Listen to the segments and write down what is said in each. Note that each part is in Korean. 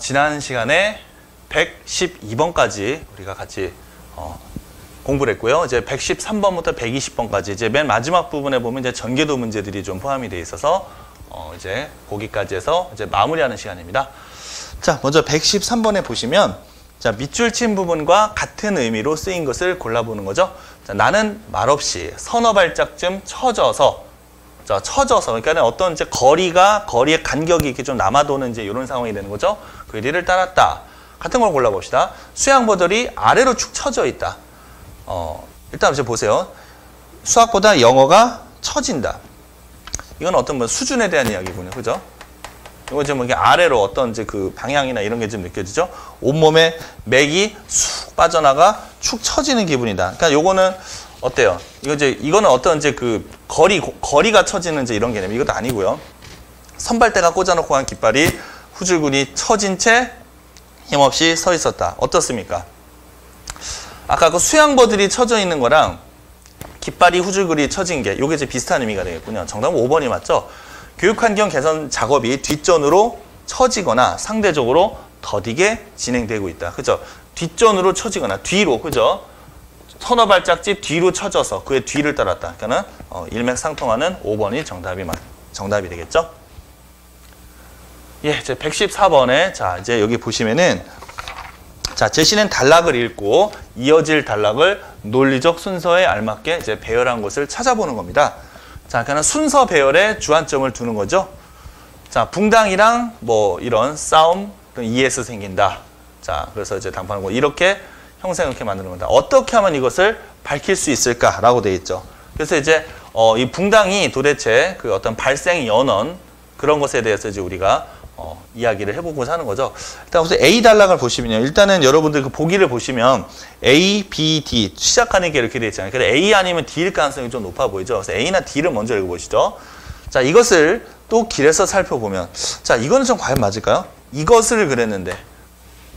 지난 시간에 112번까지 우리가 같이 공부를 했고요. 이제 113번부터 120번까지 이제 맨 마지막 부분에 보면 이제 전개도 문제들이 좀 포함이 되어 있어서 이제 거기까지 해서 이제 마무리하는 시간입니다. 자, 먼저 113번에 보시면 자, 밑줄 친 부분과 같은 의미로 쓰인 것을 골라보는 거죠. 자, 나는 말없이 서너 발짝쯤 처져서 자, 처져서 그러니까 어떤 이제 거리의 간격이 이렇게 좀 남아도는 이제 이런 상황이 되는 거죠. 그 길이를 따랐다. 같은 걸 골라봅시다. 수양버들이 아래로 축 처져 있다. 일단 이제 보세요. 수학보다 영어가 처진다. 이건 어떤 뭐 수준에 대한 이야기군요. 그죠? 이거 지금 이게 아래로 어떤 이제 그 방향이나 이런 게 좀 느껴지죠? 온몸에 맥이 쑥 빠져나가 축 처지는 기분이다. 그러니까 요거는 어때요? 이거는 어떤 이제 그 거리가 처지는 이제 이런 개념. 이것도 아니고요. 선발대가 꽂아놓고 간 깃발이 후줄근이 처진 채 힘없이 서 있었다. 어떻습니까? 아까 그 수양버들이 처져 있는 거랑 깃발이 후줄근이 처진 게 요게 이제 비슷한 의미가 되겠군요. 정답은 5번이 맞죠? 교육환경 개선 작업이 뒷전으로 처지거나 상대적으로 더디게 진행되고 있다. 그죠? 뒷전으로 처지거나 뒤로, 그죠? 서너 발짝집 뒤로 처져서 그의 뒤를 따랐다. 그러니까는 일맥상통하는 5번이 정답이 되겠죠? 예, 이제 114번에 자, 이제 여기 보시면은 자, 제시는 단락을 읽고 이어질 단락을 논리적 순서에 알맞게 이제 배열한 것을 찾아보는 겁니다. 자, 그러니까 순서 배열에 주안점을 두는 거죠. 자, 붕당이랑 뭐 이런 싸움, ES 생긴다. 자, 그래서 이제 당판하고 이렇게 형상을 이렇게 만드는 겁니다. 어떻게 하면 이것을 밝힐 수 있을까라고 되어 있죠. 그래서 이제 이 붕당이 도대체 그 어떤 발생 연원 그런 것에 대해서 이제 우리가 이야기를 해보고자 하는 거죠. 일단 우선 A 단락을 보시면요. 일단은 여러분들 그 보기를 보시면 A, B, D 시작하는 게 이렇게 되어 있잖아요. 그래서 A 아니면 D일 가능성이 좀 높아 보이죠. 그래서 A나 D를 먼저 읽어보시죠. 자, 이것을 또 길에서 살펴보면 자, 이거는 좀 과연 맞을까요? 이것을 그랬는데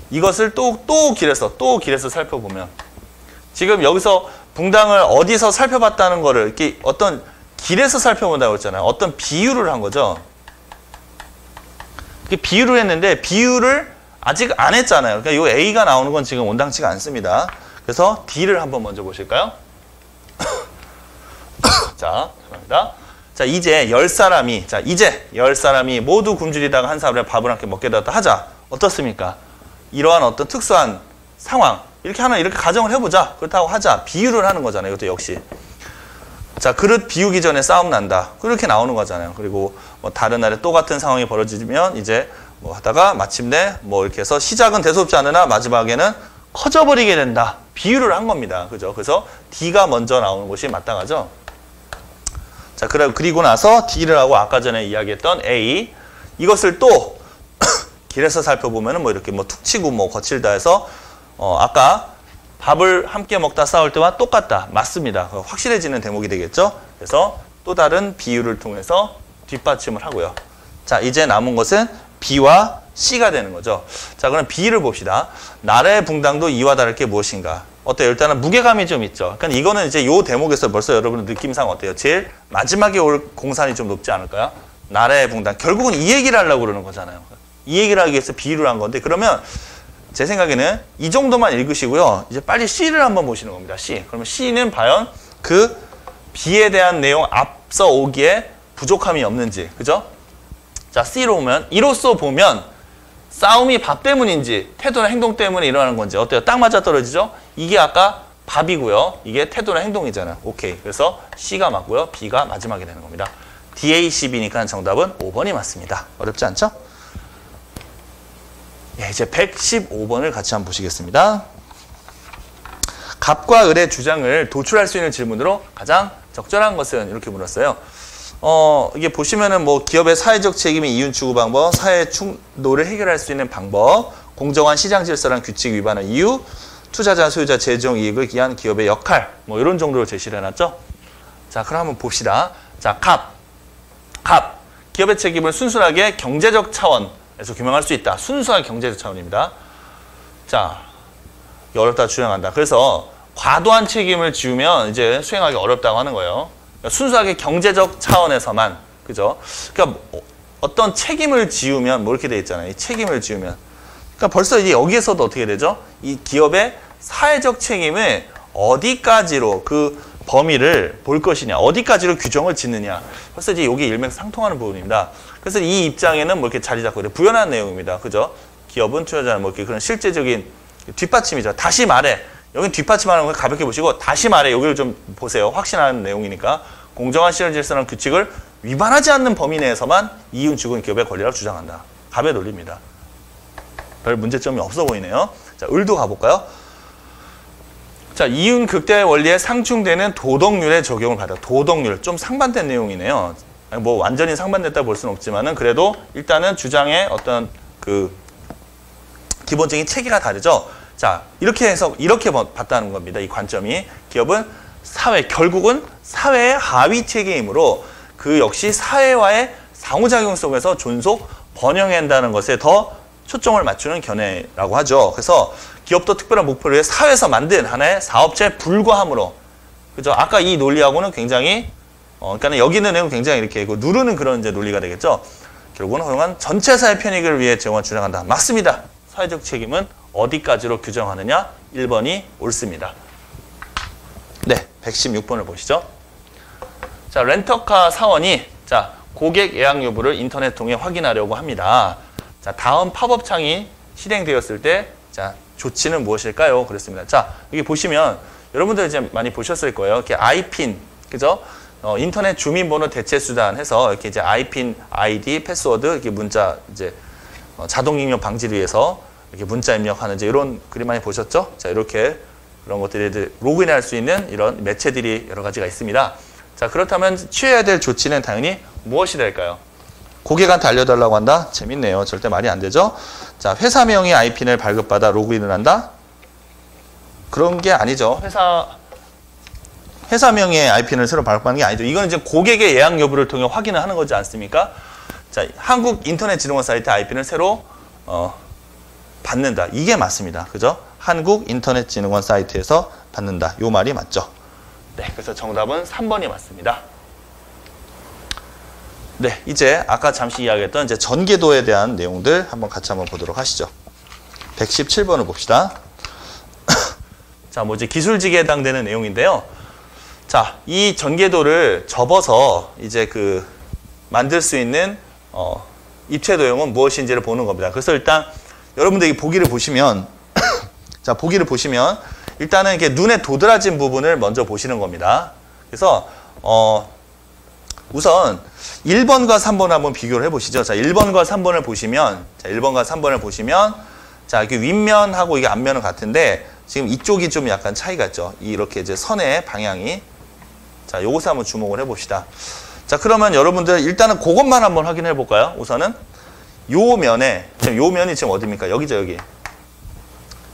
이것을 또 길에서 살펴보면 지금 여기서 붕당을 어디서 살펴봤다는 거를 이렇게 어떤 길에서 살펴본다고 했잖아요. 어떤 비유를 한 거죠. 비유를 했는데 비유를 아직 안 했잖아요. 그러니까 이 A가 나오는 건 지금 온당치가 않습니다. 그래서 D를 한번 먼저 보실까요? 자, 죄송합니다. 자, 이제 10사람이 모두 굶주리다가 한 사람을 밥을 함께 먹게 되었다 하자. 어떻습니까? 이러한 어떤 특수한 상황 이렇게 가정을 해보자. 그렇다고 하자. 비유를 하는 거잖아요. 이것도 역시. 자, 그릇 비우기 전에 싸움 난다. 그렇게 나오는 거잖아요. 그리고 뭐 다른 날에 또 같은 상황이 벌어지면 이제 뭐 하다가 마침내 뭐 이렇게 해서 시작은 대수롭지 않으나 마지막에는 커져버리게 된다. 비유를 한 겁니다. 그죠? 그래서 D가 먼저 나오는 것이 마땅하죠. 자, 그리고 나서 D를 하고 아까 전에 이야기했던 A 이것을 또 길에서 살펴보면은 뭐 이렇게 뭐 툭 치고 뭐 거칠다 해서 아까 밥을 함께 먹다 싸울 때와 똑같다. 맞습니다. 확실해지는 대목이 되겠죠. 그래서 또 다른 비유를 통해서 뒷받침을 하고요. 자, 이제 남은 것은 B와 C가 되는 거죠. 자, 그럼 B를 봅시다. 나라의 붕당도 이와 다를 게 무엇인가? 어때요? 일단은 무게감이 좀 있죠. 그러니까 이거는 이제 요 대목에서 벌써 여러분 느낌상 어때요? 제일 마지막에 올 공산이 좀 높지 않을까요? 나라의 붕당. 결국은 이 얘기를 하려고 그러는 거잖아요. 이 얘기를 하기 위해서 비유를 한 건데 그러면 제 생각에는 이 정도만 읽으시고요. 이제 빨리 C를 한번 보시는 겁니다. C. 그러면 C는 과연 그 B에 대한 내용 앞서 오기에 부족함이 없는지. 그죠? 자, C로 오면 이로써 보면 싸움이 밥 때문인지 태도나 행동 때문에 일어나는 건지 어때요? 딱 맞아떨어지죠? 이게 아까 밥이고요. 이게 태도나 행동이잖아요. 오케이. 그래서 C가 맞고요. B가 마지막에 되는 겁니다. DACB니까 정답은 5번이 맞습니다. 어렵지 않죠? 예, 이제 115번을 같이 한번 보시겠습니다. 갑과 을의 주장을 도출할 수 있는 질문으로 가장 적절한 것은 이렇게 물었어요. 이게 보시면은 뭐 기업의 사회적 책임의 이윤 추구 방법, 사회 충돌을 해결할 수 있는 방법, 공정한 시장 질서랑 규칙 위반의 이유, 투자자, 소유자, 재정 이익을 기한 기업의 역할, 뭐 이런 정도로 제시를 해놨죠. 자, 그럼 한번 봅시다. 자, 갑. 기업의 책임을 순수하게 경제적 차원에서 규명할 수 있다. 순수한 경제적 차원입니다. 자, 어렵다 주장한다. 그래서 과도한 책임을 지우면 이제 수행하기 어렵다고 하는 거예요. 그러니까 순수하게 경제적 차원에서만, 그죠? 그러니까 어떤 책임을 지우면 뭐 이렇게 돼 있잖아요. 이 책임을 지우면. 그러니까 벌써 이제 여기에서도 어떻게 되죠? 이 기업의 사회적 책임을 어디까지로 그 범위를 볼 것이냐, 어디까지로 규정을 짓느냐. 벌써 이제 이게 일맥상통하는 부분입니다. 그래서 이 입장에는 뭐 이렇게 자리 잡고 부연한 내용입니다. 그죠? 기업은 투자자는 뭐 이렇게 그런 실제적인 뒷받침이죠. 다시 말해. 여긴 뒷받침하는 걸 가볍게 보시고 다시 말해. 여기를 좀 보세요. 확신하는 내용이니까. 공정한 시장 질서라는 규칙을 위반하지 않는 범위 내에서만 이윤 추구인 기업의 권리라고 주장한다. 갑의 논리입니다. 별 문제점이 없어 보이네요. 자, 을도 가볼까요? 자, 이윤 극대화의 원리에 상충되는 도덕률의 적용을 받아. 도덕률. 좀 상반된 내용이네요. 뭐 완전히 상반됐다 볼 수는 없지만은 그래도 일단은 주장의 어떤 그 기본적인 체계가 다르죠. 자, 이렇게 해서 이렇게 봤다는 겁니다. 이 관점이. 기업은 결국은 사회의 하위 체계이므로 그 역시 사회와의 상호작용 속에서 존속, 번영한다는 것에 더 초점을 맞추는 견해라고 하죠. 그래서 기업도 특별한 목표를 위해 사회에서 만든 하나의 사업체에 불과함으로, 그죠? 아까 이 논리하고는 굉장히, 그러니까 여기 있는 내용은 굉장히 이렇게 누르는 그런 이제 논리가 되겠죠. 결국은 허용한 전체 사회 편익을 위해 제공을 주장한다. 맞습니다. 사회적 책임은 어디까지로 규정하느냐? 1번이 옳습니다. 네, 116번을 보시죠. 자, 렌터카 사원이 자, 고객 예약 여부를 인터넷 통해 확인하려고 합니다. 자, 다음 팝업 창이 실행되었을 때 자, 조치는 무엇일까요? 그랬습니다. 자, 여기 보시면 여러분들 이제 많이 보셨을 거예요. 이렇게 아이핀, 그죠? 인터넷 주민번호 대체 수단 해서 이렇게 이제 아이핀, 아이디, 패스워드 이렇게 문자 이제 자동 입력 방지를 위해서 이렇게 문자 입력하는 이제 이런 그림 많이 보셨죠? 자, 이렇게 그런 것들이 로그인할 수 있는 이런 매체들이 여러 가지가 있습니다. 자, 그렇다면 취해야 될 조치는 당연히 무엇이 될까요? 고객한테 알려달라고 한다? 재밌네요. 절대 말이 안 되죠? 자, 회사명의 아이핀을 발급받아 로그인을 한다? 그런 게 아니죠. 회사명의 아이핀을 새로 발급하는 게 아니죠. 이건 이제 고객의 예약 여부를 통해 확인을 하는 거지 않습니까? 자, 한국인터넷진흥원 사이트 아이핀을 새로 받는다. 이게 맞습니다. 그죠? 한국인터넷진흥원 사이트에서 받는다. 요 말이 맞죠? 네, 그래서 정답은 3번이 맞습니다. 네, 이제 아까 잠시 이야기했던 이제 전개도에 대한 내용들 같이 한번 보도록 하시죠. 117번을 봅시다. 자, 뭐 이제 기술직에 해당되는 내용인데요. 자, 이 전개도를 접어서 이제 그 만들 수 있는 입체 도형은 무엇인지를 보는 겁니다. 그래서 일단 여러분들이 보기를 보시면 자, 보기를 보시면 일단은 이렇게 눈에 도드라진 부분을 먼저 보시는 겁니다. 그래서 우선 1번과 3번을 한번 비교를 해보시죠. 자, 1번과 3번을 보시면, 자, 이렇게 윗면하고 이게 앞면은 같은데, 지금 이쪽이 좀 약간 차이가 있죠. 이렇게 이제 선의 방향이. 자, 요것을 한번 주목을 해봅시다. 자, 그러면 여러분들 일단은 그것만 한번 확인해 볼까요? 우선은 요 면에, 요 면이 지금 어디입니까? 여기죠, 여기.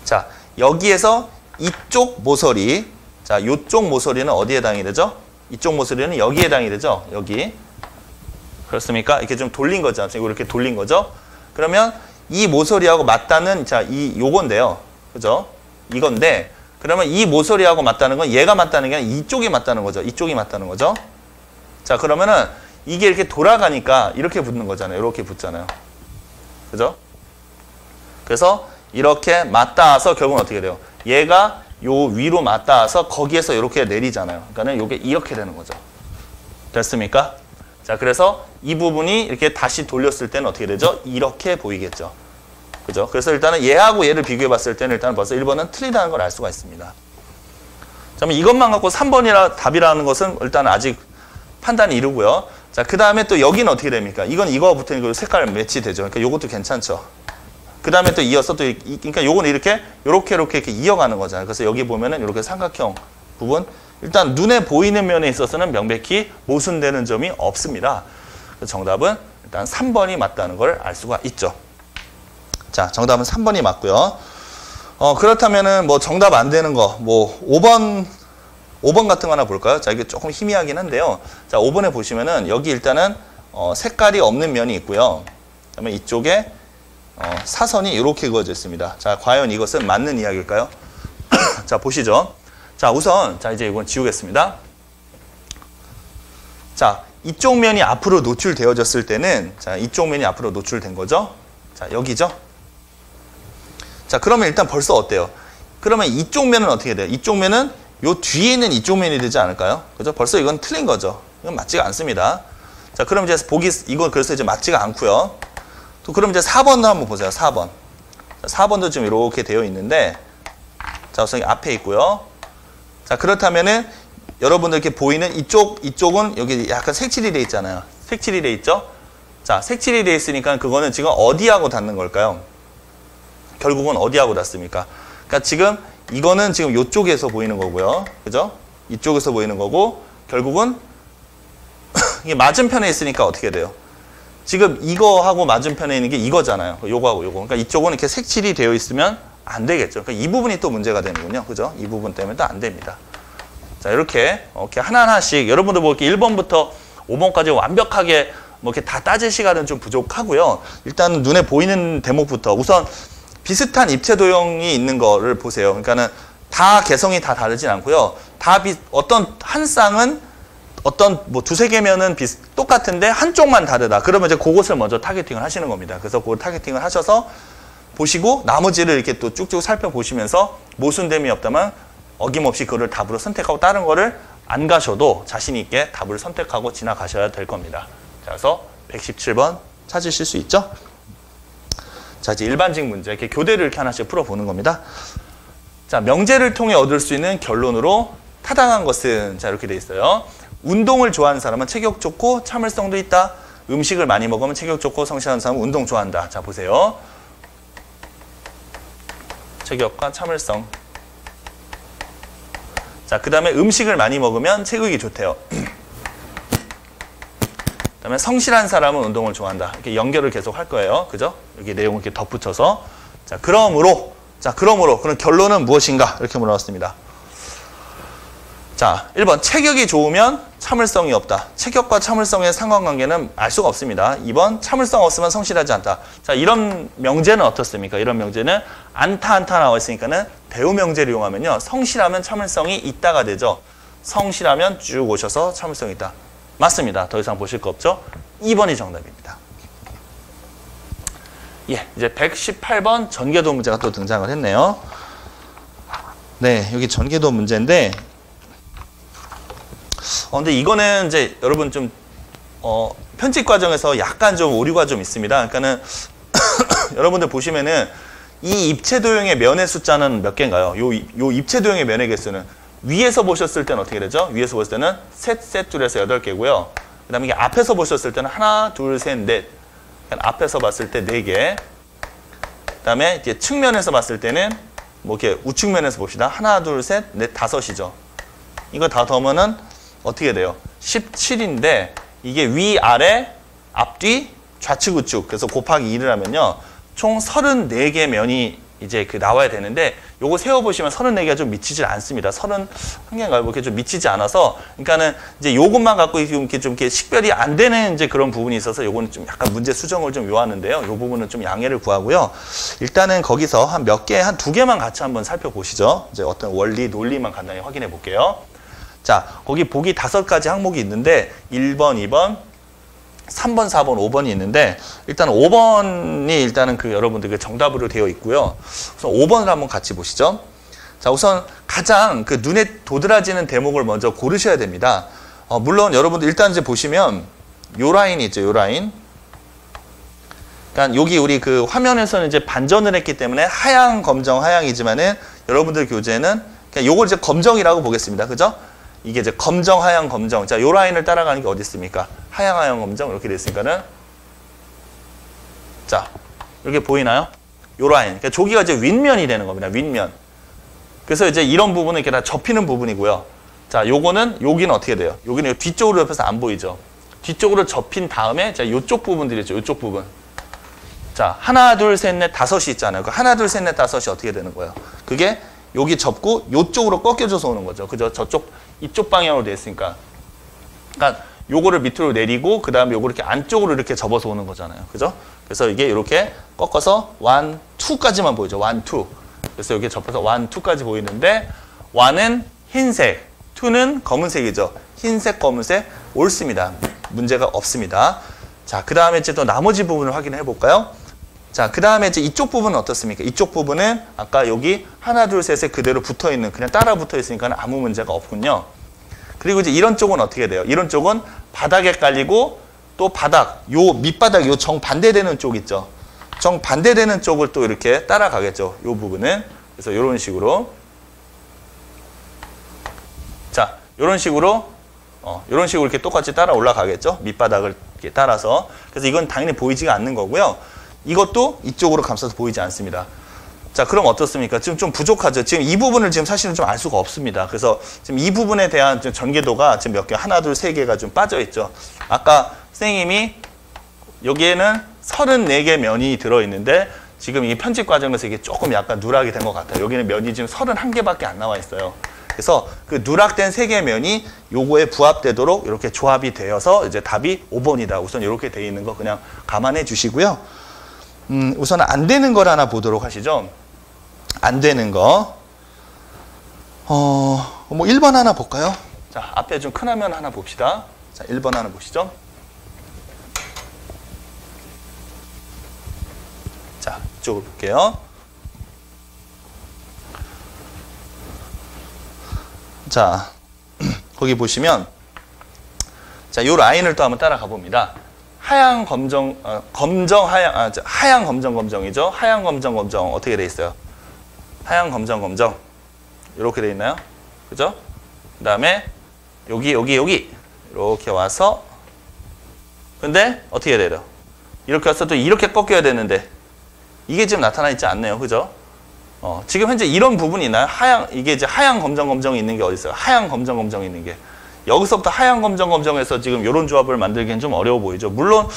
자, 여기에서 이쪽 모서리, 자, 요쪽 모서리는 어디에 해당이 되죠? 이쪽 모서리는 여기에 해당이 되죠? 여기. 그렇습니까? 이렇게 좀 돌린 거죠. 이렇게 돌린 거죠? 그러면 이 모서리하고 맞닿는, 자, 요건데요. 그죠? 이건데, 그러면 이 모서리하고 맞닿는 건 얘가 맞닿는 게 아니라 이쪽이 맞닿는 거죠. 이쪽이 맞닿는 거죠. 자, 그러면은 이게 이렇게 돌아가니까 이렇게 붙는 거잖아요. 이렇게 붙잖아요. 그죠? 그래서 이렇게 맞닿아서 결국은 어떻게 돼요? 얘가 요 위로 맞닿아서 거기에서 이렇게 내리잖아요. 그러니까는 이게 이렇게 되는 거죠. 됐습니까? 자, 그래서 이 부분이 이렇게 다시 돌렸을 때는 어떻게 되죠? 이렇게 보이겠죠. 그죠? 그래서 일단은 얘하고 얘를 비교해 봤을 때는 일단 벌써 1번은 틀리다는 걸 알 수가 있습니다. 자, 이것만 갖고 3번이라 답이라는 것은 일단 아직 판단이 이르고요. 자, 그 다음에 또 여기는 어떻게 됩니까? 이건 이거와 붙은 색깔 매치되죠. 그러니까 요것도 괜찮죠. 그 다음에 또 이어서 또, 그러니까 요거는 이렇게 이어가는 거잖아요. 그래서 여기 보면은 이렇게 삼각형 부분. 일단 눈에 보이는 면에 있어서는 명백히 모순되는 점이 없습니다. 정답은 일단 3번이 맞다는 걸 알 수가 있죠. 자, 정답은 3번이 맞고요. 그렇다면은 뭐 정답 안 되는 거, 뭐 5번 같은 거 하나 볼까요? 자, 이게 조금 희미하긴 한데요. 자, 5번에 보시면은 여기 일단은 색깔이 없는 면이 있고요. 그다음에 이쪽에 사선이 이렇게 그어져 있습니다. 자, 과연 이것은 맞는 이야기일까요? 자, 보시죠. 자, 우선 자, 이제 이건 지우겠습니다. 자, 이쪽 면이 앞으로 노출되어졌을 때는, 자, 이쪽 면이 앞으로 노출된 거죠. 자, 여기죠. 자, 그러면 일단 벌써 어때요? 그러면 이쪽 면은 어떻게 돼요? 이쪽 면은 요 뒤에 있는 이쪽 면이 되지 않을까요? 그죠? 벌써 이건 틀린 거죠. 이건 맞지가 않습니다. 자, 그럼 이제 이거 그래서 이제 맞지가 않고요. 또 그럼 이제 4번도 한번 보세요. 4번. 자, 4번도 지금 이렇게 되어 있는데, 자, 우선 앞에 있고요. 자, 그렇다면은 여러분들 이렇게 보이는 이쪽은 여기 약간 색칠이 돼 있잖아요. 색칠이 돼 있죠? 자, 색칠이 돼 있으니까 그거는 지금 어디하고 닿는 걸까요? 결국은 어디하고 닿습니까? 그러니까 지금 이거는 지금 이쪽에서 보이는 거고요. 그죠? 이쪽에서 보이는 거고, 결국은 이게 맞은편에 있으니까 어떻게 돼요? 지금 이거하고 맞은편에 있는 게 이거잖아요. 요거하고 요거. 그러니까 이쪽은 이렇게 색칠이 되어 있으면 안 되겠죠. 그러니까 이 부분이 또 문제가 되는군요. 그죠? 이 부분 때문에 또 안 됩니다. 자, 이렇게 하나하나씩 여러분들 뭐 이렇게 1번부터 5번까지 완벽하게 뭐 이렇게 다 따질 시간은 좀 부족하고요. 일단 눈에 보이는 대목부터 우선 비슷한 입체 도형이 있는 거를 보세요. 그러니까는 다 개성이 다 다르진 않고요. 어떤 한 쌍은 어떤 뭐 두세 개면은 똑같은데 한쪽만 다르다. 그러면 이제 그것을 먼저 타겟팅을 하시는 겁니다. 그래서 그걸 타겟팅을 하셔서 보시고 나머지를 이렇게 또 쭉쭉 살펴보시면서 모순됨이 없다면 어김없이 그거를 답으로 선택하고 다른 거를 안 가셔도 자신 있게 답을 선택하고 지나가셔야 될 겁니다. 자, 그래서 117번 찾으실 수 있죠? 자, 이제 일반직 문제 이렇게 교대를 이렇게 하나씩 풀어보는 겁니다. 자, 명제를 통해 얻을 수 있는 결론으로 타당한 것은, 자, 이렇게 돼 있어요. 운동을 좋아하는 사람은 체격 좋고 참을성도 있다. 음식을 많이 먹으면 체격 좋고 성실한 사람은 운동 좋아한다. 자, 보세요. 체격과 참을성. 자, 그 다음에 음식을 많이 먹으면 체격이 좋대요. 그 다음에 성실한 사람은 운동을 좋아한다. 이렇게 연결을 계속 할 거예요. 그죠? 여기 내용을 이렇게 덧붙여서. 자, 그러므로, 그럼 결론은 무엇인가? 이렇게 물어봤습니다. 자, 1번. 체격이 좋으면 참을성이 없다. 체격과 참을성의 상관관계는 알 수가 없습니다. 2번. 참을성 없으면 성실하지 않다. 자, 이런 명제는 어떻습니까? 이런 명제는 안타 나와 있으니까는 배우 명제를 이용하면요. 성실하면 참을성이 있다가 되죠. 성실하면 쭉 오셔서 참을성이 있다. 맞습니다. 더 이상 보실 거 없죠? 2번이 정답입니다. 예, 이제 118번 전개도 문제가 또 등장을 했네요. 네, 여기 전개도 문제인데, 근데 이거는 이제 여러분 좀, 편집 과정에서 약간 좀 오류가 좀 있습니다. 그러니까는, 여러분들 보시면은, 이 입체 도형의 면의 숫자는 몇 개인가요? 요 입체 도형의 면의 개수는 위에서 보셨을 때는 어떻게 되죠? 위에서 보실 때는 셋, 둘에서 8개고요. 그 다음에 이게 앞에서 보셨을 때는 하나, 둘, 셋, 넷. 그러니까 앞에서 봤을 때 4개. 그 다음에 이제 측면에서 봤을 때는 뭐 이렇게 우측면에서 봅시다. 하나, 둘, 셋, 넷, 5이죠. 이거 다 더하면은 어떻게 돼요? 17인데 이게 위, 아래, 앞뒤, 좌측, 우측. 그래서 곱하기 2를 하면요. 총 34개 면이 이제 나와야 되는데 요거 세어보시면 34개가 좀 미치질 않습니다. 31개인가요? 뭐 이렇게 좀 미치지 않아서 그러니까는 이제 요것만 갖고 이렇게 좀 이렇게 식별이 안 되는 이제 그런 부분이 있어서 요거는 좀 약간 문제 수정을 좀 요하는데요. 요 부분은 좀 양해를 구하고요. 일단은 거기서 한 몇 개, 한 2개만 같이 한번 살펴보시죠. 이제 어떤 원리, 논리만 간단히 확인해 볼게요. 자, 거기 보기 5가지 항목이 있는데 1번, 2번, 3번, 4번, 5번이 있는데 일단 5번이 일단은 여러분들 정답으로 되어 있고요. 우선 5번을 한번 같이 보시죠. 자, 우선 가장 눈에 도드라지는 대목을 먼저 고르셔야 됩니다. 물론 여러분들 일단 이제 보시면 요 라인이 있죠, 요 라인. 그러니까 여기 우리 화면에서는 이제 반전을 했기 때문에 하향, 검정, 하향이지만은 여러분들 교재는 그냥 요걸 이제 검정이라고 보겠습니다. 그죠? 이게 이제 검정, 하향, 검정. 자, 요 라인을 따라가는 게 어디 있습니까? 하향, 하향, 검정. 이렇게 됐으니까는. 자, 이렇게 보이나요? 요 라인. 그러니까 저기가 이제 윗면이 되는 겁니다. 윗면. 그래서 이제 이런 부분은 이렇게 다 접히는 부분이고요. 자, 여기는 어떻게 돼요? 여기는 뒤쪽으로 옆에서 안 보이죠? 뒤쪽으로 접힌 다음에, 자, 요쪽 부분들이 있죠. 요쪽 부분. 자, 하나, 둘, 셋, 넷, 5이 있잖아요. 그 하나, 둘, 셋, 넷, 5이 어떻게 되는 거예요? 그게 여기 접고 요쪽으로 꺾여져서 오는 거죠. 그죠? 이쪽 방향으로 돼 있으니까. 그러니까 요거를 밑으로 내리고 그 다음에 요거를 이렇게 안쪽으로 이렇게 접어서 오는 거잖아요. 그죠? 그래서 이게 이렇게 꺾어서 1, 2까지만 보이죠. 1, 2. 그래서 여기 접어서 1, 2까지 보이는데 1은 흰색, 2는 검은색이죠. 흰색, 검은색 옳습니다. 문제가 없습니다. 자, 그 다음에 이제 또 나머지 부분을 확인해 볼까요? 자, 그 다음에 이제 이쪽 부분은 어떻습니까? 이쪽 부분은 아까 여기 하나, 둘, 셋에 그대로 붙어 있는, 그냥 따라 붙어 있으니까 아무 문제가 없군요. 그리고 이제 이런 쪽은 어떻게 돼요? 이런 쪽은 바닥에 깔리고 또 바닥, 요 밑바닥, 요 정반대되는 쪽 있죠? 정반대되는 쪽을 또 이렇게 따라가겠죠? 요 부분은. 그래서 이런 식으로. 자, 이런 식으로 이렇게 똑같이 따라 올라가겠죠? 밑바닥을 이렇게 따라서. 그래서 이건 당연히 보이지가 않는 거고요. 이것도 이쪽으로 감싸서 보이지 않습니다. 자, 그럼 어떻습니까? 지금 좀 부족하죠? 지금 이 부분을 지금 사실은 좀 알 수가 없습니다. 그래서 지금 이 부분에 대한 전개도가 지금 몇 개, 하나, 둘, 세 개가 좀 빠져 있죠. 아까 선생님이 여기에는 34개 면이 들어있는데 지금 이 편집 과정에서 이게 조금 약간 누락이 된 것 같아요. 여기는 면이 지금 31개밖에 안 나와 있어요. 그래서 그 누락된 3개 면이 요거에 부합되도록 이렇게 조합이 되어서 이제 답이 5번이다. 우선 이렇게 돼 있는 거 그냥 감안해 주시고요. 우선 안 되는 걸 하나 보도록 하시죠. 안 되는 거. 뭐 1번 하나 볼까요? 자, 앞에 좀 큰 화면 하나 봅시다. 자, 1번 하나 보시죠. 자, 이쪽으로 볼게요. 자, 거기 보시면 자, 요 라인을 또 한번 따라가 봅니다. 하양 검정, 검정 하양, 하양 검정 검정이죠. 하양 검정 검정 어떻게 돼 있어요? 하양 검정 검정 이렇게 돼 있나요? 그죠? 그 다음에 여기 이렇게 와서 근데 어떻게 해야 돼요? 이렇게 와서 또 이렇게 꺾여야 되는데 이게 지금 나타나 있지 않네요. 그죠? 지금 현재 이런 부분이 있나요? 이게 이제 하양 검정 검정이 있는 게 어디 있어요? 하양 검정 검정이 있는 게. 여기서부터 하양 검정 검정에서 지금 이런 조합을 만들기엔 좀 어려워 보이죠. 물론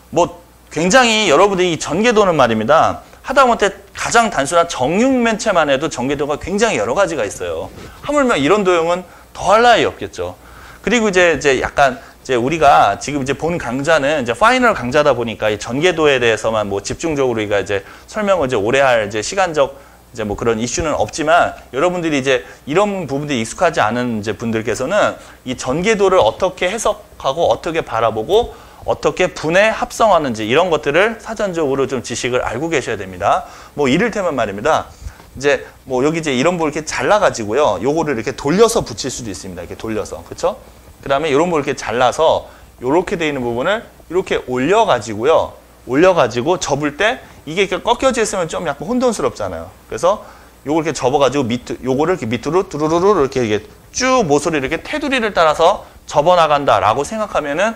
뭐 굉장히 여러분들이 이 전개도는 말입니다. 하다못해 가장 단순한 정육면체만 해도 전개도가 굉장히 여러 가지가 있어요. 하물며 이런 도형은 더할 나위 없겠죠. 그리고 이제 약간 이제 우리가 지금 이제 본 강좌는 이제 파이널 강좌다 보니까 이 전개도에 대해서만 뭐 집중적으로 우리가 이제 설명을 이제 오래 할 이제 시간적 이제 뭐 그런 이슈는 없지만 여러분들이 이제 이런 부분들이 익숙하지 않은 이제 분들께서는 이 전개도를 어떻게 해석하고 어떻게 바라보고 어떻게 분해 합성하는지 이런 것들을 사전적으로 좀 지식을 알고 계셔야 됩니다. 뭐 이를테면 말입니다. 이제 뭐 여기 이제 이런 볼 이렇게 잘라가지고요. 요거를 이렇게 돌려서 붙일 수도 있습니다. 이렇게 돌려서. 그렇죠? 그 다음에 이런 볼 이렇게 잘라서 요렇게 돼 있는 부분을 이렇게 올려가지고요. 올려가지고 접을 때 이게 이렇게 꺾여져 있으면 좀 약간 혼돈스럽잖아요. 그래서 요걸 이렇게 접어가지고 요거를 이렇게 밑으로 두루루루 이렇게 쭉 모서리 이렇게 테두리를 따라서 접어나간다라고 생각하면은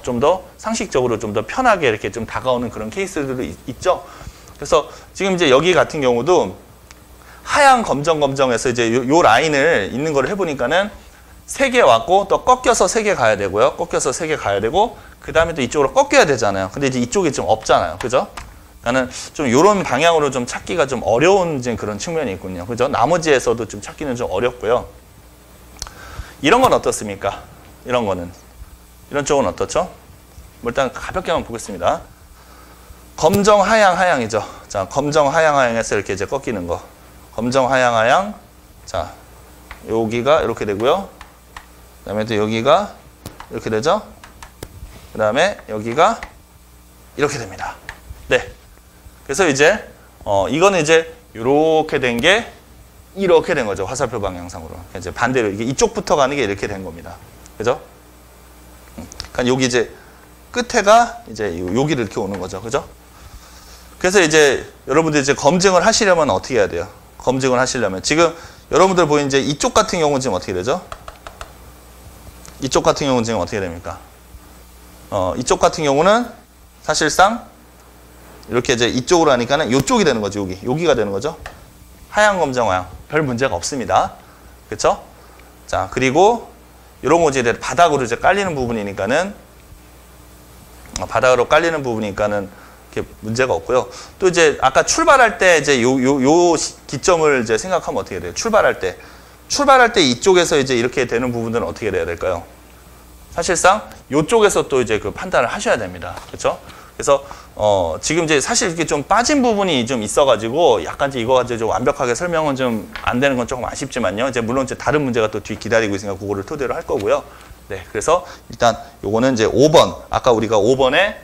좀 더 상식적으로 좀 더 편하게 이렇게 좀 다가오는 그런 케이스들도 있죠. 그래서 지금 이제 여기 같은 경우도 하양 검정 검정에서 이제 요 라인을 있는 걸 해보니까는 3개 왔고 또 꺾여서 3개 가야 되고요. 꺾여서 3개 가야 되고 그 다음에 또 이쪽으로 꺾여야 되잖아요. 근데 이제 이쪽이 좀 없잖아요. 그죠? 그러니까는 좀 이런 방향으로 좀 찾기가 좀 어려운 그런 측면이 있군요. 그죠? 나머지에서도 좀 찾기는 좀 어렵고요. 이런 건 어떻습니까? 이런 거는. 이런 쪽은 어떻죠? 뭐 일단 가볍게 한번 보겠습니다. 검정, 하양, 하양이죠. 자, 검정, 하양, 하양에서 이렇게 이제 꺾이는 거. 검정, 하양, 하양. 자, 여기가 이렇게 되고요. 그 다음에 또 여기가 이렇게 되죠. 그 다음에 여기가 이렇게 됩니다. 네. 그래서 이제 이거는 이제 이렇게 된 게 이렇게 된 거죠. 화살표 방향상으로. 이제 반대로 이게 이쪽부터 가는 게 이렇게 된 겁니다. 그죠? 그러니까 여기 이제 끝에가 이제 여기를 이렇게 오는 거죠. 그죠? 그래서 이제 여러분들 이제 검증을 하시려면 어떻게 해야 돼요? 검증을 하시려면 지금 여러분들 보이는 이제 이쪽 같은 경우는 지금 어떻게 되죠? 이쪽 같은 경우는 지금 어떻게 됩니까? 이쪽 같은 경우는 사실상 이렇게 이제 이쪽으로 하니까는 이쪽이 되는 거죠. 여기가 되는 거죠. 하양 검정 하양 별 문제가 없습니다. 그렇죠? 자, 그리고 이런 거 이제 바닥으로 이제 깔리는 부분이니까는 바닥으로 깔리는 부분이니까는 이렇게 문제가 없고요. 또 이제 아까 출발할 때 이제 요 기점을 이제 생각하면 어떻게 돼요? 출발할 때 이쪽에서 이제 이렇게 되는 부분들은 어떻게 돼야 될까요? 사실상 이쪽에서 또 이제 그 판단을 하셔야 됩니다. 그렇죠? 그래서 지금 이제 사실 이렇게 좀 빠진 부분이 좀 있어가지고 약간 이제 이거 가지고 좀 완벽하게 설명은 좀 안 되는 건 조금 아쉽지만요. 이제 물론 이제 다른 문제가 또 뒤 기다리고 있으니까 그거를 토대로 할 거고요. 네, 그래서 일단 요거는 이제 5번. 아까 우리가 5번에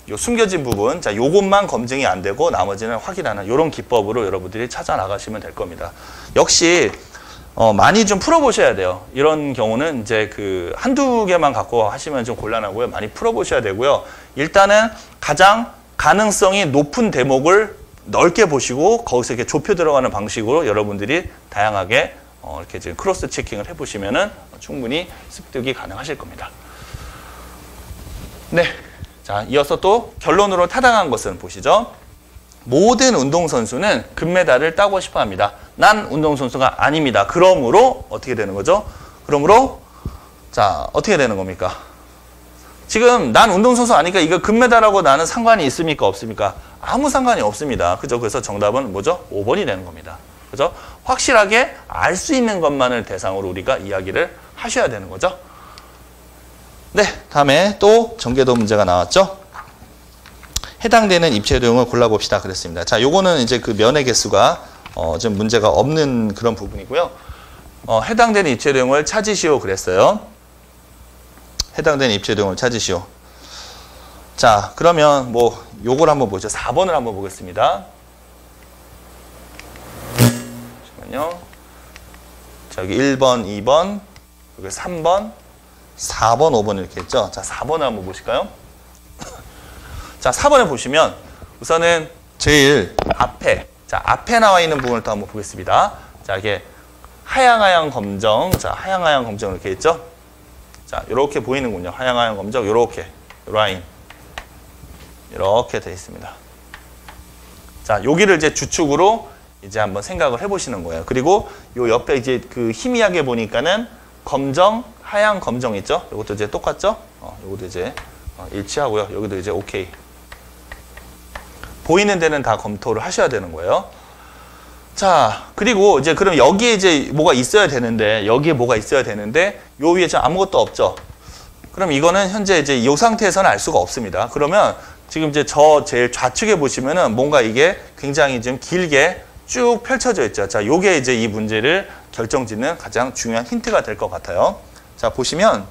요 숨겨진 부분, 자, 요것만 검증이 안 되고 나머지는 확인하는 요런 기법으로 여러분들이 찾아 나가시면 될 겁니다. 역시 많이 좀 풀어보셔야 돼요. 이런 경우는 이제 그 한두 개만 갖고 하시면 좀 곤란하고요. 많이 풀어보셔야 되고요. 일단은 가장 가능성이 높은 대목을 넓게 보시고 거기서 이렇게 좁혀 들어가는 방식으로 여러분들이 다양하게 이렇게 지금 크로스 체킹을 해보시면은 충분히 습득이 가능하실 겁니다. 네. 자, 이어서 또 결론으로 타당한 것은 보시죠. 모든 운동선수는 금메달을 따고 싶어 합니다. 난 운동선수가 아닙니다. 그러므로 어떻게 되는 거죠? 그러므로 자, 어떻게 되는 겁니까? 지금 난 운동선수 아니니까 이거 금메달하고 나는 상관이 있습니까? 없습니까? 아무 상관이 없습니다. 그죠? 그래서 정답은 뭐죠? 5번이 되는 겁니다. 그죠? 확실하게 알 수 있는 것만을 대상으로 우리가 이야기를 하셔야 되는 거죠. 네, 다음에 또 전개도 문제가 나왔죠. 해당되는 입체 도형을 골라봅시다 그랬습니다. 자, 요거는 이제 그 면의 개수가 좀 문제가 없는 그런 부분이고요. 해당되는 입체 도형을 찾으시오 그랬어요. 해당되는 입체 도형을 찾으시오. 자, 그러면 뭐 요걸 한번 보죠. 4번을 한번 보겠습니다. 잠시만요. 자, 여기 1번, 2번, 여기 3번, 4번, 5번 이렇게 했죠. 자, 4번을 한번 보실까요? 자, 4번에 보시면 우선은 제일 앞에, 자, 앞에 나와 있는 부분을 또 한번 보겠습니다. 자, 이게 하향하향 검정, 자, 하향하향 검정 이렇게 있죠. 자, 이렇게 보이는군요. 하향하향 검정, 이렇게 라인 이렇게 되어 있습니다. 자, 여기를 이제 주축으로 이제 한번 생각을 해보시는 거예요. 그리고 요 옆에 이제 그 희미하게 보니까는 검정, 하향 검정 있죠. 이것도 이제 똑같죠. 이것도 이제 일치하고요. 여기도 이제 오케이. 보이는 데는 다 검토를 하셔야 되는 거예요. 자, 그리고 이제 그럼 여기에 이제 뭐가 있어야 되는데, 여기에 뭐가 있어야 되는데, 요 위에 지금 아무것도 없죠. 그럼 이거는 현재 이제 이 상태에서는 알 수가 없습니다. 그러면 지금 이제 저 제일 좌측에 보시면은 뭔가 이게 굉장히 좀 길게 쭉 펼쳐져 있죠. 자, 요게 이제 이 문제를 결정짓는 가장 중요한 힌트가 될 것 같아요. 자, 보시면,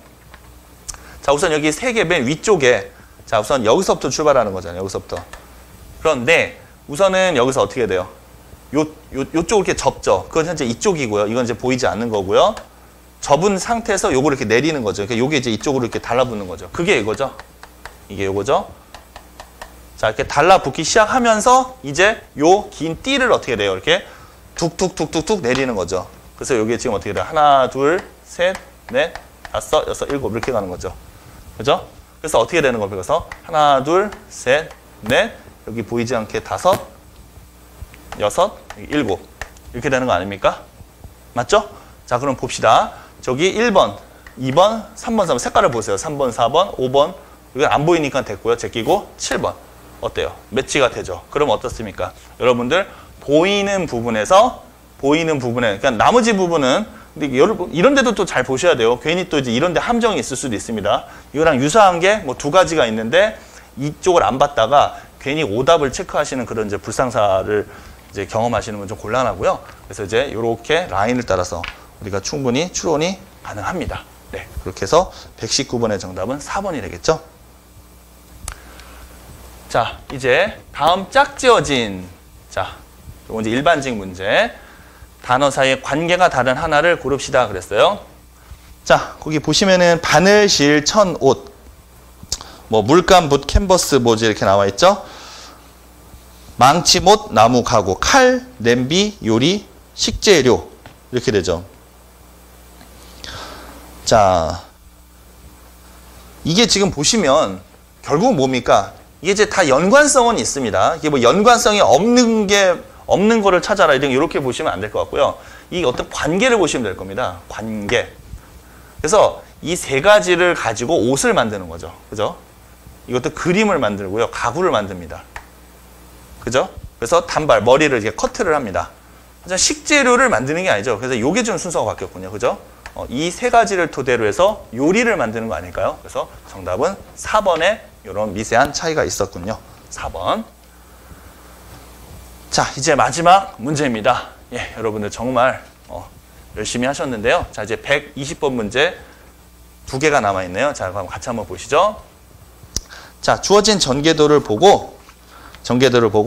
자, 우선 여기 세 개 맨 위쪽에, 자, 우선 여기서부터 출발하는 거잖아요. 여기서부터. 그런데 우선은 여기서 어떻게 돼요? 요쪽을 이렇게 접죠. 그건 현재 이쪽이고요. 이건 이제 보이지 않는 거고요. 접은 상태에서 요거를 이렇게 내리는 거죠. 그러니까 요게 이제 이쪽으로 이렇게 달라붙는 거죠. 그게 이거죠. 이게 요거죠. 자, 이렇게 달라붙기 시작하면서 이제 요 긴 띠를 어떻게 돼요? 이렇게 툭툭툭툭툭 내리는 거죠. 그래서 여기에 지금 어떻게 돼요? 하나, 둘, 셋, 넷, 다섯, 여섯, 일곱 이렇게 가는 거죠. 그죠? 그래서 어떻게 되는 겁니까? 그래서 하나, 둘, 셋, 넷, 여기 보이지 않게 다섯, 여섯, 일곱 이렇게 되는 거 아닙니까? 맞죠? 자, 그럼 봅시다. 저기 1번, 2번, 3번, 4번 색깔을 보세요. 3번, 4번, 5번 이건 안 보이니까 됐고요. 제끼고 7번 어때요? 매치가 되죠? 그럼 어떻습니까? 여러분들 보이는 부분에 그러니까 나머지 부분은 근데 이런 데도 또 잘 보셔야 돼요. 괜히 또 이제 이런 데 함정이 있을 수도 있습니다. 이거랑 유사한 게 뭐 두 가지가 있는데 이쪽을 안 봤다가 괜히 오답을 체크하시는 그런 이제 불상사를 이제 경험하시는 건 좀 곤란하고요. 그래서 이제 이렇게 라인을 따라서 우리가 충분히 추론이 가능합니다. 네, 그렇게 해서 119번의 정답은 4번이 되겠죠. 자, 이제 다음 짝지어진 자, 이건 이제 일반직 문제. 단어 사이의 관계가 다른 하나를 고릅시다 그랬어요. 자, 거기 보시면은 바늘, 실, 천, 옷, 뭐 물감, 붓, 캔버스, 뭐지 이렇게 나와 있죠. 망치, 못, 나무, 가구, 칼, 냄비, 요리, 식재료 이렇게 되죠. 자, 이게 지금 보시면 결국 뭡니까? 이게 이제 다 연관성은 있습니다. 이게 뭐 연관성이 없는 거를 찾아라 이렇게 보시면 안 될 것 같고요. 이 어떤 관계를 보시면 될 겁니다. 관계. 그래서 이 세 가지를 가지고 옷을 만드는 거죠. 그죠? 이것도 그림을 만들고요. 가구를 만듭니다. 그죠? 그래서 단발, 머리를 이렇게 커트를 합니다. 하지만 식재료를 만드는 게 아니죠. 그래서 요게 좀 순서가 바뀌었군요. 그죠? 이 세 가지를 토대로 해서 요리를 만드는 거 아닐까요? 그래서 정답은 4번에 이런 미세한 차이가 있었군요. 4번. 자, 이제 마지막 문제입니다. 예, 여러분들 정말 열심히 하셨는데요. 자, 이제 120번 문제 두 개가 남아있네요. 자, 그럼 같이 한번 보시죠. 자, 주어진 전개도를 보고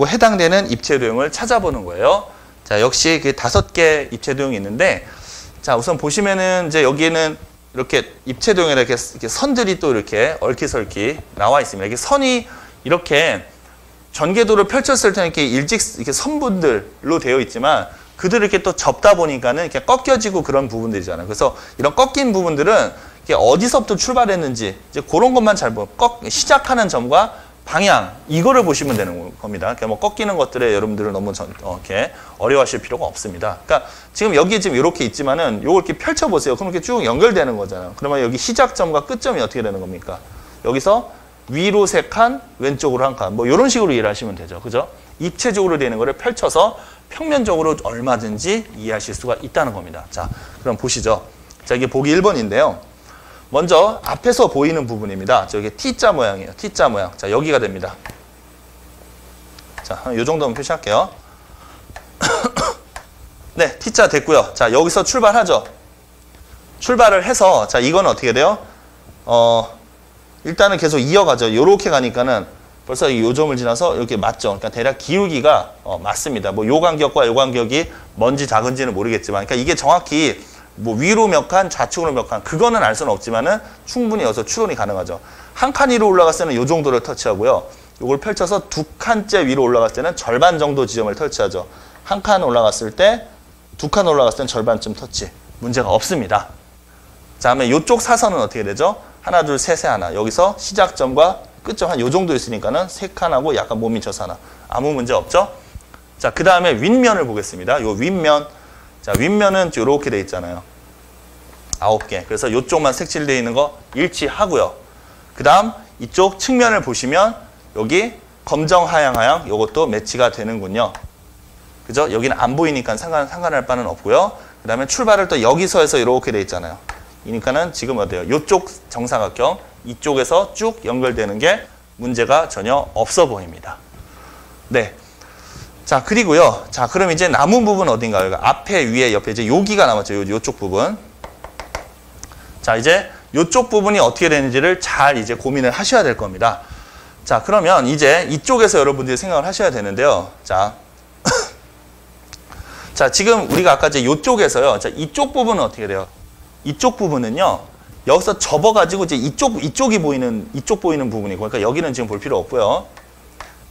해당되는 입체 도형을 찾아보는 거예요. 자, 역시 그 5개 입체 도형이 있는데, 자, 우선 보시면은 이제 여기에는 이렇게 입체 도형에 이렇게 선들이 또 이렇게 얼키설키 나와 있습니다. 이게 선이 이렇게 전개도를 펼쳤을 때 이렇게 이렇게 선분들로 되어 있지만, 그들을 이렇게 또 접다 보니까는 이렇게 꺾여지고 그런 부분들이잖아요. 그래서 이런 꺾인 부분들은 이게 어디서부터 출발했는지 이제 그런 것만 잘 보고 시작하는 점과 방향 이거를 보시면 되는 겁니다. 그러니까 뭐 꺾이는 것들에 여러분들은 너무 이렇게 어려워하실 필요가 없습니다. 그러니까 지금 여기 지금 이렇게 있지만은 요걸 이렇게 펼쳐 보세요. 그럼 이렇게 쭉 연결되는 거잖아요. 그러면 여기 시작점과 끝점이 어떻게 되는 겁니까? 여기서 위로 3칸, 왼쪽으로 1칸. 뭐 이런 식으로 이해를 하시면 되죠. 그죠? 입체적으로 되는 거를 펼쳐서 평면적으로 얼마든지 이해하실 수가 있다는 겁니다. 자, 그럼 보시죠. 자, 이게 보기 1번인데요. 먼저 앞에서 보이는 부분입니다. 저기 T자 모양이에요. T자 모양. 자, 여기가 됩니다. 자, 이 정도면 표시할게요. 네, T자 됐고요. 자, 여기서 출발하죠. 출발을 해서, 자, 이건 어떻게 돼요? 일단은 계속 이어가죠. 요렇게 가니까는 벌써 이 요점을 지나서 이렇게 맞죠. 그러니까 대략 기울기가 맞습니다. 뭐 요 간격과 요 간격이 뭔지 작은지는 모르겠지만, 그러니까 이게 정확히 뭐 위로 몇 칸, 좌측으로 몇 칸, 그거는 알 수는 없지만은 충분히 여기서 추론이 가능하죠. 한 칸 위로 올라갔을 때는 요 정도를 터치하고요. 요걸 펼쳐서 2칸째 위로 올라갔을 때는 절반 정도 지점을 터치하죠. 한 칸 올라갔을 때, 2칸 올라갔을 때는 절반쯤 터치. 문제가 없습니다. 자, 다음에 요쪽 사선은 어떻게 되죠? 하나, 둘, 셋에 하나. 여기서 시작점과 끝점 한 요 정도 있으니까는 3칸하고 약간 못 미쳐서 하나. 아무 문제 없죠? 자, 그 다음에 윗면을 보겠습니다. 요 윗면. 자, 윗면은 이렇게 돼 있잖아요. 9개. 그래서 이쪽만 색칠되어 있는 거 일치하고요. 그 다음 이쪽 측면을 보시면 여기 검정, 하양, 하양 이것도 매치가 되는군요. 그죠? 여기는 안 보이니까 상관할 바는 없고요. 그 다음에 출발을 또 여기서 해서 이렇게 돼 있잖아요. 그러니까는 지금 어때요? 이쪽 정사각형 이쪽에서 쭉 연결되는 게 문제가 전혀 없어 보입니다. 네. 자, 그리고요. 자, 그럼 이제 남은 부분 어딘가요? 앞에, 위에, 옆에 이제 여기가 남았죠. 요쪽 부분. 자, 이제 요쪽 부분이 어떻게 되는지를 잘 이제 고민을 하셔야 될 겁니다. 자, 그러면 이제 이쪽에서 여러분들이 생각을 하셔야 되는데요. 자. 자, 지금 우리가 아까 이제 요쪽에서요. 자, 이쪽 부분은 어떻게 돼요? 이쪽 부분은요. 여기서 접어가지고 이제 이쪽 보이는 부분이고. 그러니까 여기는 지금 볼 필요 없고요.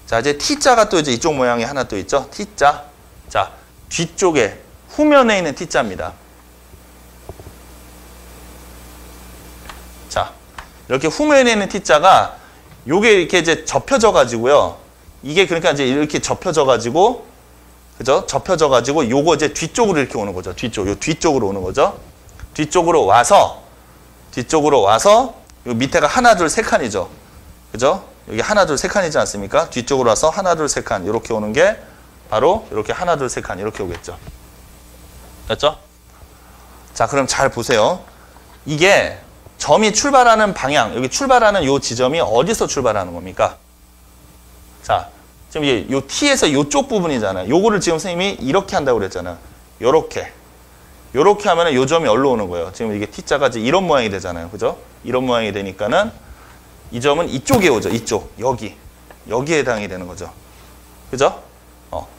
자, 이제 T자가 또 이제 이쪽 모양이 하나 또 있죠. T자. 자, 뒤쪽에 후면에 있는 T자입니다. 자, 이렇게 후면에 있는 T자가 요게 이렇게 이제 접혀져 가지고요. 이게 그러니까 이제 이렇게 접혀져 가지고 그죠? 접혀져 가지고 요거 이제 뒤쪽으로 이렇게 오는 거죠. 요 뒤쪽으로 오는 거죠. 뒤쪽으로 와서 요 밑에가 하나, 둘, 세 칸이죠. 그죠? 여기 하나, 둘, 세 칸이지 않습니까? 뒤쪽으로 와서 하나, 둘, 세 칸 이렇게 오는 게 바로 이렇게 하나, 둘, 세 칸 이렇게 오겠죠. 됐죠? 자, 그럼 잘 보세요. 이게 점이 출발하는 방향, 여기 출발하는 요 지점이 어디서 출발하는 겁니까? 자, 지금 이게 요 T에서 요쪽 부분이잖아요. 요거를 지금 선생님이 이렇게 한다고 그랬잖아요. 요렇게 하면은 요 점이 어디로 오는 거예요? 지금 이게 T자가 이제 이런 모양이 되잖아요. 그죠? 이런 모양이 되니까는 이 점은 이쪽에 오죠. 이쪽. 여기에 해당이 되는 거죠. 그죠?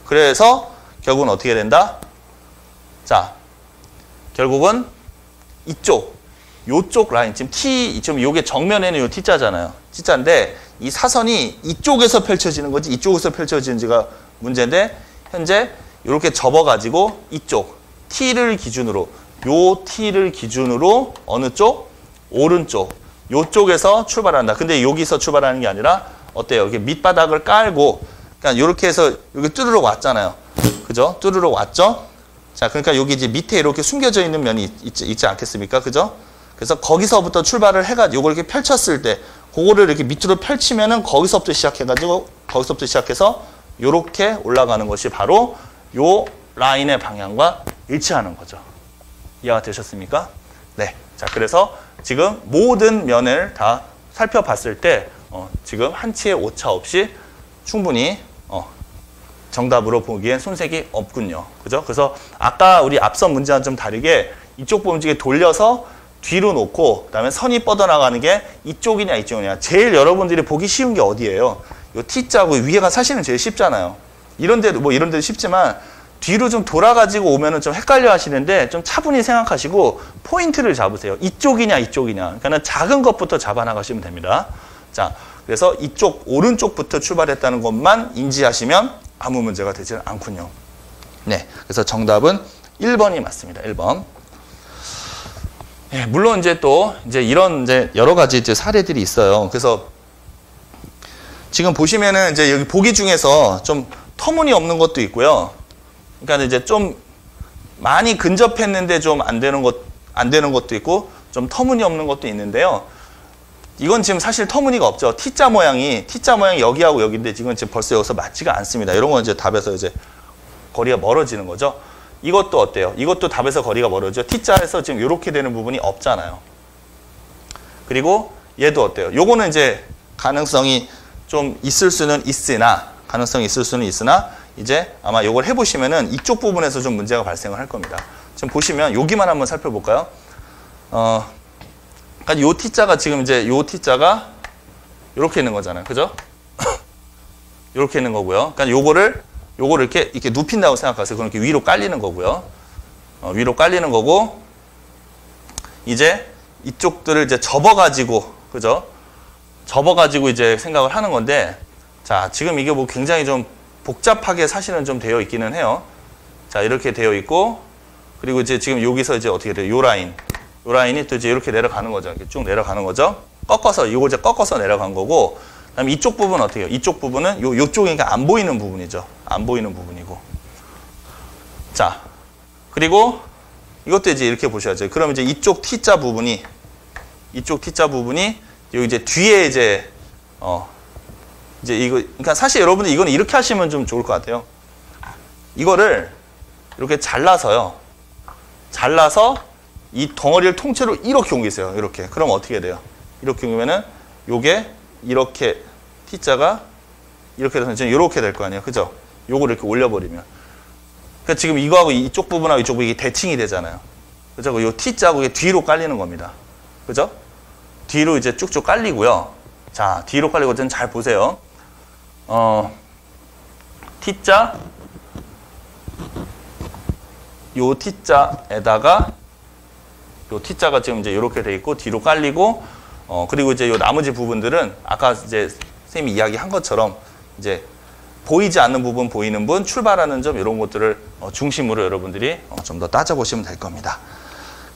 그래서 결국은 어떻게 된다? 자, 결국은 요쪽 라인, 지금 요게 정면에는 요 T자잖아요. T자인데 이 사선이 이쪽에서 펼쳐지는 건지 이쪽에서 펼쳐지는지가 문제인데 현재 이렇게 접어가지고 이쪽 T를 기준으로 어느 쪽? 오른쪽. 요쪽에서 출발한다. 근데 여기서 출발하는 게 아니라 어때요? 여기 밑바닥을 깔고 그러니까 이렇게 해서 여기 뚜르륵 왔잖아요. 그죠? 뚜르륵 왔죠? 자, 그러니까 여기 이제 밑에 이렇게 숨겨져 있는 면이 있지 않겠습니까? 그죠? 그래서 거기서부터 출발을 해가지고 이걸 이렇게 펼쳤을 때 그거를 이렇게 밑으로 펼치면은 거기서부터 시작해서 이렇게 올라가는 것이 바로 요 라인의 방향과 일치하는 거죠. 이해가 되셨습니까? 네. 자, 그래서 지금 모든 면을 다 살펴봤을 때 지금 한치의 오차 없이 충분히 정답으로 보기엔 손색이 없군요. 그죠? 그래서 아까 우리 앞선 문제와는 좀 다르게 이쪽 부분지게 돌려서 뒤로 놓고 그다음에 선이 뻗어나가는 게 이쪽이냐 이쪽이냐. 제일 여러분들이 보기 쉬운 게 어디예요? 요 T자고 위에가 사실은 제일 쉽잖아요. 이런 데도 뭐 이런 데도 쉽지만 뒤로 좀 돌아가지고 오면은 좀 헷갈려 하시는데 좀 차분히 생각하시고 포인트를 잡으세요. 이쪽이냐 이쪽이냐. 그러니까 작은 것부터 잡아 나가시면 됩니다. 자, 그래서 이쪽 오른쪽부터 출발했다는 것만 인지하시면 아무 문제가 되지 않군요. 네, 그래서 정답은 1번이 맞습니다. 1번. 예, 물론 이제 또 이제 이런 이제 여러 가지 이제 사례들이 있어요. 그래서 지금 보시면은 이제 여기 보기 중에서 좀 터무니없는 것도 있고요. 그러니까 이제 좀 많이 근접했는데 좀 안 되는 것도 있고 좀 터무니없는 것도 있는데요. 이건 지금 사실 터무니가 없죠. T자 모양이 여기하고 여기인데 지금 벌써 여기서 맞지가 않습니다. 이런 건 이제 답에서 이제 거리가 멀어지는 거죠. 이것도 어때요? 이것도 답에서 거리가 멀어져. T자에서 지금 이렇게 되는 부분이 없잖아요. 그리고 얘도 어때요? 요거는 이제 가능성이 좀 있을 수는 있으나 이제 아마 요걸 해보시면은 이쪽 부분에서 좀 문제가 발생을 할 겁니다. 지금 보시면 여기만 한번 살펴볼까요? 그러니까 요 T자가 지금 이제 요 T자가 요렇게 있는 거잖아요. 그죠? 요렇게 있는 거고요. 그러니까 요거를 이렇게 눕힌다고 생각하세요. 그럼 이렇게 위로 깔리는 거고요. 위로 깔리는 거고, 이제 이쪽들을 이제 접어가지고, 그죠? 접어가지고 이제 생각을 하는 건데, 자, 지금 이게 뭐 굉장히 좀 복잡하게 사실은 좀 되어 있기는 해요. 자, 이렇게 되어 있고, 그리고 이제 지금 여기서 이제 어떻게 돼요? 요 라인이 또 이제 이렇게 내려가는 거죠. 이렇게 쭉 내려가는 거죠. 요거 이제 꺾어서 내려간 거고, 그다음에 이쪽 부분은 어떻게 해요? 이쪽 부분은 요쪽이니까 안 보이는 부분이죠. 안 보이는 부분이고. 자, 그리고 이것도 이제 이렇게 보셔야죠. 그럼 이제 이쪽 T자 부분이 여기 이제 뒤에 이제 이거, 그러니까 사실 여러분들 이거는 이렇게 하시면 좀 좋을 것 같아요. 이거를 이렇게 잘라서 이 덩어리를 통째로 이렇게 옮기세요. 이렇게. 그럼 어떻게 돼요? 이렇게 옮기면은 요게 이렇게 T자가 이렇게 돼서 지금 이렇게 될 거 아니에요. 그죠? 요걸 이렇게 올려버리면. 그러니까 지금 이거하고 이쪽 부분하고 이쪽 부분이 대칭이 되잖아요. 그죠? 요 T자하고 이게 뒤로 깔리는 겁니다. 그죠? 뒤로 이제 쭉쭉 깔리고요. 자, 뒤로 깔리고 좀 잘 보세요. T자, 요 T자에다가 요 T자가 지금 이제 이렇게 돼 있고 뒤로 깔리고 그리고 이제 요 나머지 부분들은 아까 이제 선생님이 이야기한 것처럼 이제 보이지 않는 부분, 보이는 분, 출발하는 점 이런 것들을 중심으로 여러분들이 좀 더 따져보시면 될 겁니다.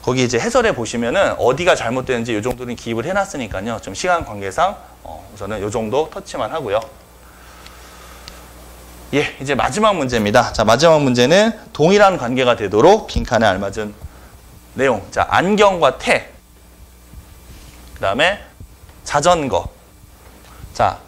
거기 이제 해설에 보시면은 어디가 잘못되는지 이 정도는 기입을 해놨으니까요. 좀 시간 관계상 우선은 이 정도 터치만 하고요. 예, 이제 마지막 문제입니다. 자, 마지막 문제는 동일한 관계가 되도록 빈칸에 알맞은 내용. 자, 안경과 태. 그 다음에 자전거. 자,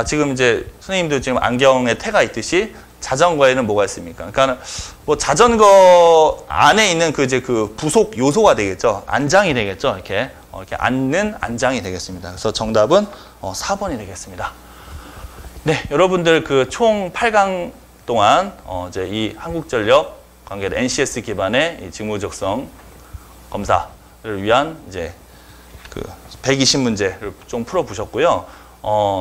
지금 이제 선생님도 지금 안경에 태가 있듯이 자전거에는 뭐가 있습니까? 그러니까 뭐 자전거 안에 있는 그 부속 요소가 되겠죠. 안장이 되겠죠. 이렇게 앉는 안장이 되겠습니다. 그래서 정답은 4번이 되겠습니다. 네, 여러분들 그 총 8강 동안 이제 이 한국전력 관계된 NCS 기반의 이 직무적성 검사를 위한 이제 그 120문제를 좀 풀어 보셨고요.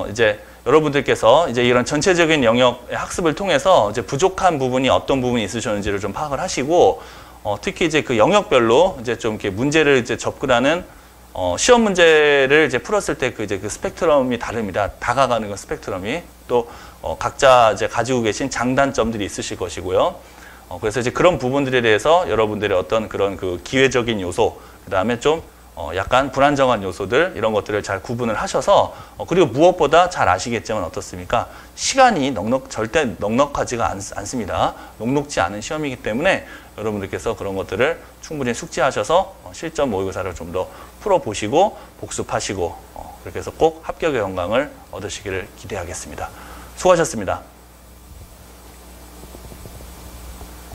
이제 여러분들께서 이제 이런 전체적인 영역의 학습을 통해서 이제 부족한 부분이 어떤 부분이 있으셨는지를 좀 파악을 하시고, 특히 이제 그 영역별로 이제 좀 이렇게 문제를 이제 접근하는 시험 문제를 이제 풀었을 때 그 스펙트럼이 다릅니다. 다가가는 그 스펙트럼이 또 각자 이제 가지고 계신 장단점들이 있으실 것이고요. 그래서 이제 그런 부분들에 대해서 여러분들의 어떤 그런 그 기회적인 요소, 그 다음에 좀 약간 불안정한 요소들 이런 것들을 잘 구분을 하셔서 그리고 무엇보다 잘 아시겠지만 어떻습니까? 시간이 절대 넉넉하지가 않습니다. 녹록지 않은 시험이기 때문에 여러분들께서 그런 것들을 충분히 숙지하셔서 실전 모의고사를 좀 더 풀어보시고 복습하시고 그렇게 해서 꼭 합격의 영광을 얻으시기를 기대하겠습니다. 수고하셨습니다.